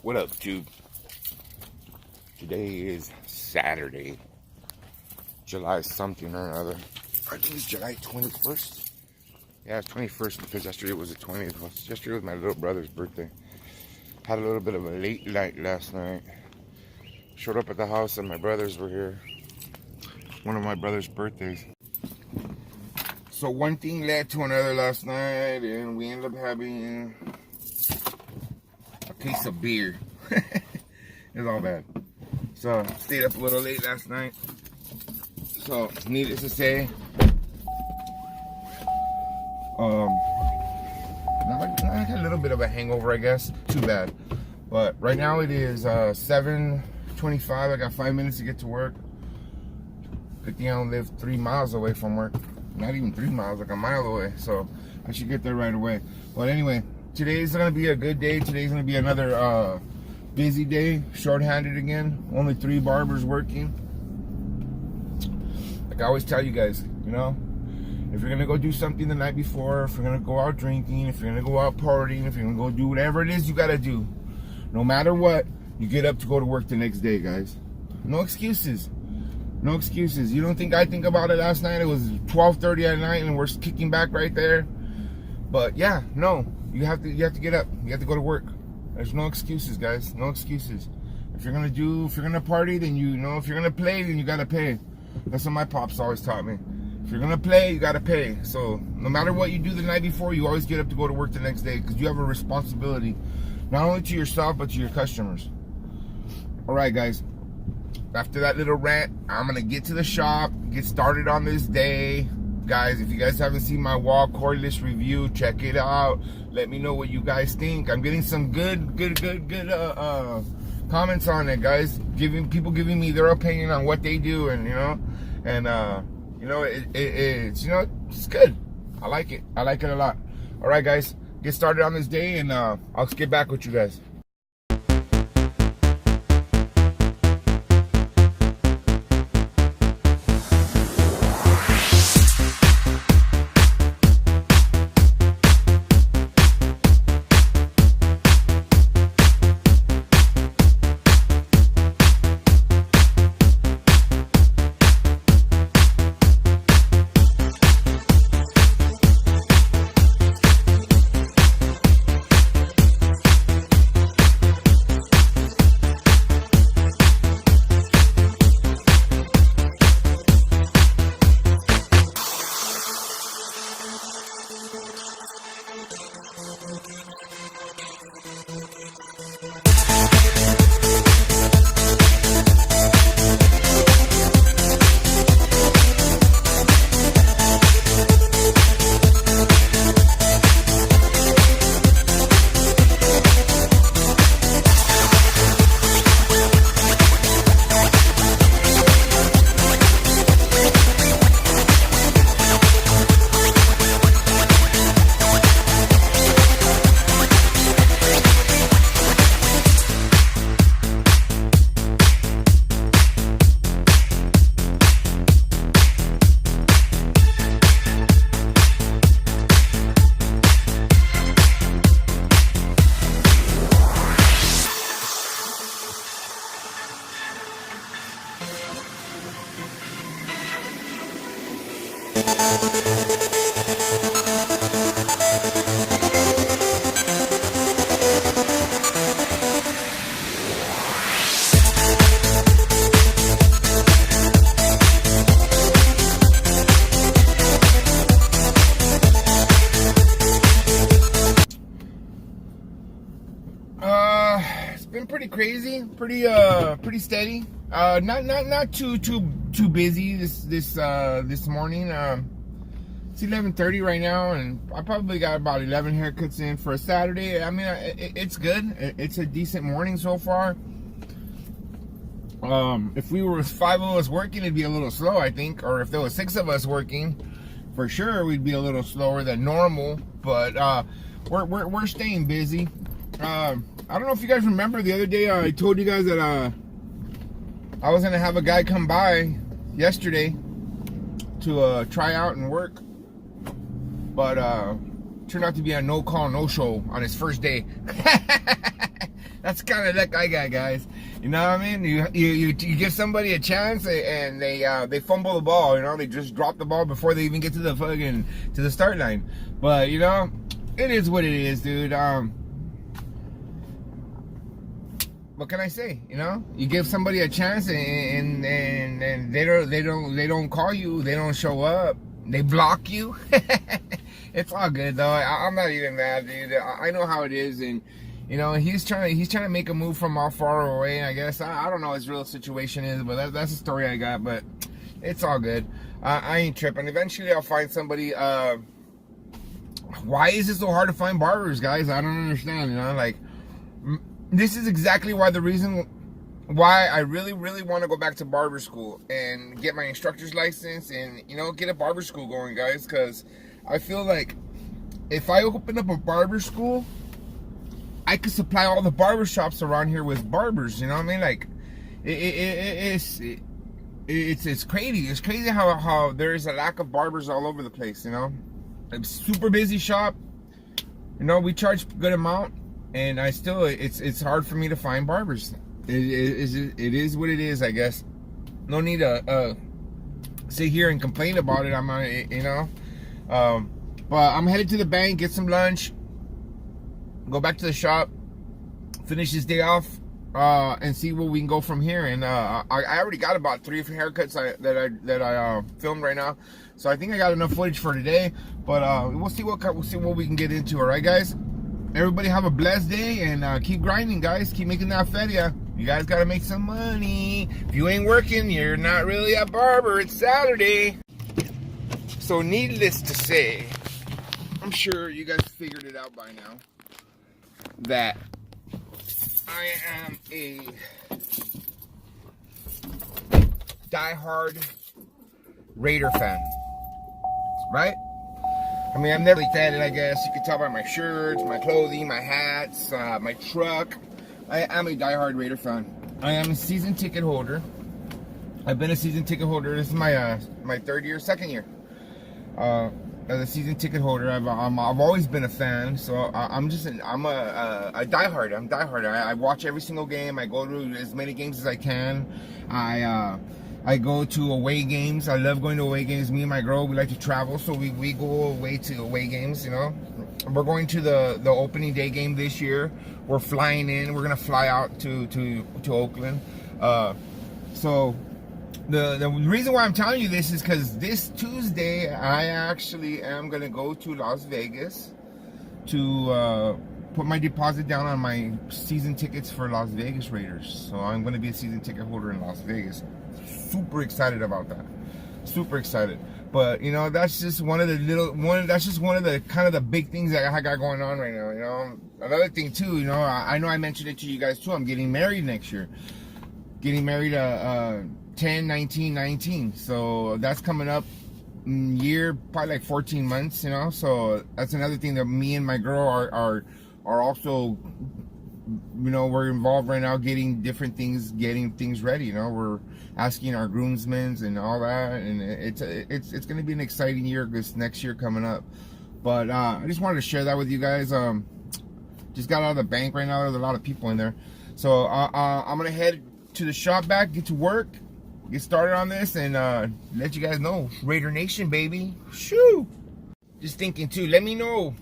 What up, Tube? Today is Saturday, July something or another. I think it's July 21st. Yeah, it's 21st because yesterday was the 20th. Yesterday was my little brother's birthday. Had a little bit of a late night last night. Showed up at the house and my brothers were here. One of my brother's birthdays. So one thing led to another last night, and we ended up having a case of beer. It's all bad. So stayed up a little late last night. So needless to say, I had a little bit of a hangover, I guess. Too bad. But right now it is 7:25. I got 5 minutes to get to work. Good thing I don't live 3 miles away from work. Not even 3 miles, like a mile away. So I should get there right away. But anyway, today's gonna be a good day. Today's gonna be another busy day. Short-handed again. Only 3 barbers working. Like I always tell you guys, you know, if you're gonna go do something the night before, if you're gonna go out drinking, if you're gonna go out partying, if you're gonna go do whatever it is you gotta do, no matter what, you get up to go to work the next day, guys. No excuses. No excuses. You don't think I think about it last night? It was 12:30 at night and we're kicking back right there. But yeah, no. You have to get up. You have to go to work. There's no excuses, guys. No excuses. If you're gonna party, then you know, if you're gonna play, then you gotta pay. That's what my pops always taught me. If you're gonna play, you gotta pay. So no matter what you do the night before, you always get up to go to work the next day because you have a responsibility, not only to yourself but to your customers. All right, guys. After that little rant, I'm gonna get to the shop, get started on this day. Guys, if you guys haven't seen my Wahl cordless review, check it out. Let me know what you guys think. I'm getting some good comments on it, guys. People giving me their opinion on what they do, and you know, and you know, it's, you know, it's good. I like it. I like it a lot. All right, guys, get started on this day, and I'll get back with you guys. Pretty crazy, pretty steady. Not too busy this morning. It's 11:30 right now, and I probably got about 11 haircuts in for a Saturday. I mean, it's good. It's a decent morning so far. If we were 5 of us working, it'd be a little slow, I think. Or if there was 6 of us working, for sure we'd be a little slower than normal. But we're staying busy. I don't know if you guys remember the other day I told you guys that I was gonna have a guy come by yesterday to try out and work, but turned out to be a no-call, no-show on his first day. That's kind of luck I got, guys. You know what I mean? You give somebody a chance and they fumble the ball. You know, they just drop the ball before they even get to the start line. But you know, it is what it is, dude. What can I say? You know, you give somebody a chance and they don't call you, they don't show up, they block you. It's all good though. I'm not even mad, dude. I know how it is, and you know, he's trying to make a move from all far away. I guess I don't know what his real situation is, but that's the story I got. But it's all good. I ain't tripping. Eventually, I'll find somebody. Why is it so hard to find barbers, guys? I don't understand. You know, like this is exactly the reason why I really want to go back to barber school and get my instructor's license and, you know, get a barber school going, guys, because I feel like if I open up a barber school, I could supply all the barber shops around here with barbers. You know what I mean? Like it's crazy. It's crazy how there is a lack of barbers all over the place. You know, a super busy shop. You know, we charge a good amount, and it's hard for me to find barbers. It is what it is, I guess. No need to sit here and complain about it. I'm not, you know. But I'm headed to the bank, get some lunch, go back to the shop, finish this day off, and see where we can go from here. And I already got about 3 haircuts that I filmed right now, so I think I got enough footage for today. But we'll see what we can get into. All right, guys. Everybody have a blessed day and keep grinding, guys. Keep making that feria. You guys gotta make some money. If you ain't working, you're not really a barber. It's Saturday. So needless to say, I'm sure you guys figured it out by now that I am a diehard Raider fan, right? I mean, I'm never like that, I guess. You can tell by my shirts, my clothing, my hats, my truck. I am a diehard Raider fan. I am a season ticket holder. I've been a season ticket holder. This is my second year as a season ticket holder. I've always been a fan, so I'm a diehard. I'm diehard. I watch every single game. I go to as many games as I can. I go to away games. I love going to away games. Me and my girl, we like to travel, so we go away to away games, you know. We're going to the opening day game this year. We're flying in. We're gonna fly out to Oakland. So the reason why I'm telling you this is because this Tuesday I actually am gonna go to Las Vegas to put my deposit down on my season tickets for Las Vegas Raiders. So I'm gonna be a season ticket holder in Las Vegas. Super excited about that. Super excited. But you know, that's just one of the kind of the big things that I got going on right now. You know, another thing too. You know, I know I mentioned it to you guys too. I'm getting married next year. Getting married 10/19/19. So that's coming up year, probably like 14 months. You know, so that's another thing that me and my girl are also. You know, we're involved right now getting things ready. You know, we're asking our groomsmen and all that, and it's going to be an exciting year this next year coming up. But I just wanted to share that with you guys. Just got out of the bank right now. There's a lot of people in there, so I'm gonna head to the shop back, get to work, get started on this, and let you guys know, Raider Nation, baby. Shoo! Just thinking too. Let me know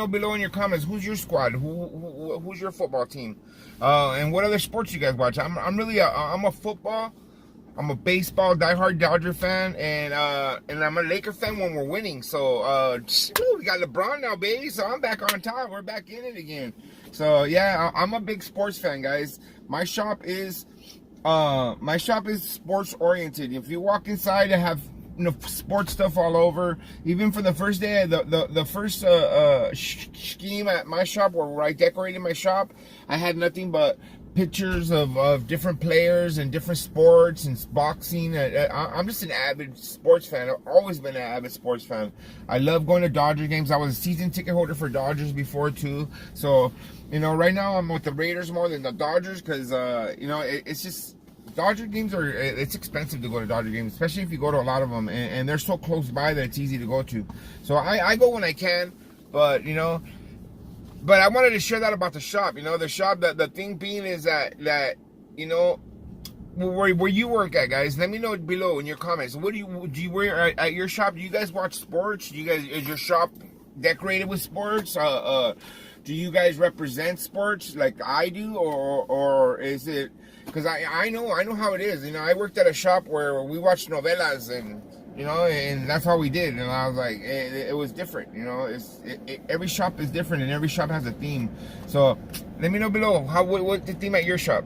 below in your comments who's your squad, who's your football team, and what other sports you guys watch. I'm a football, I'm a baseball diehard Dodger fan, and I'm a Laker fan when we're winning. So we got LeBron now, baby. So I'm back on top. We're back in it again. So yeah, I'm a big sports fan, guys. My shop is sports oriented. If you walk inside, I have sports stuff all over. Even for the first day, the first scheme at my shop where I decorated my shop, I had nothing but pictures of different players and different sports and boxing. I'm just an avid sports fan. I've always been an avid sports fan. I love going to Dodger games. I was a season ticket holder for Dodgers before too. So, you know, right now I'm with the Raiders more than the Dodgers because, you know, it's just, Dodger games it's expensive to go to Dodger games, especially if you go to a lot of them, and they're so close by that it's easy to go to. So I go when I can, but you know, But I wanted to share that about the shop. You know, the shop. The thing being is that you know, where you work at, guys. Let me know below in your comments. What do you wear at your shop? Do you guys watch sports? Do you guys, is your shop decorated with sports? Do you guys represent sports like I do, or is it? Because I know how it is. You know, I worked at a shop where we watched novelas, and you know, and that's all we did. And I was like, it was different. You know, every shop is different, and every shop has a theme. So let me know below what's the theme at your shop.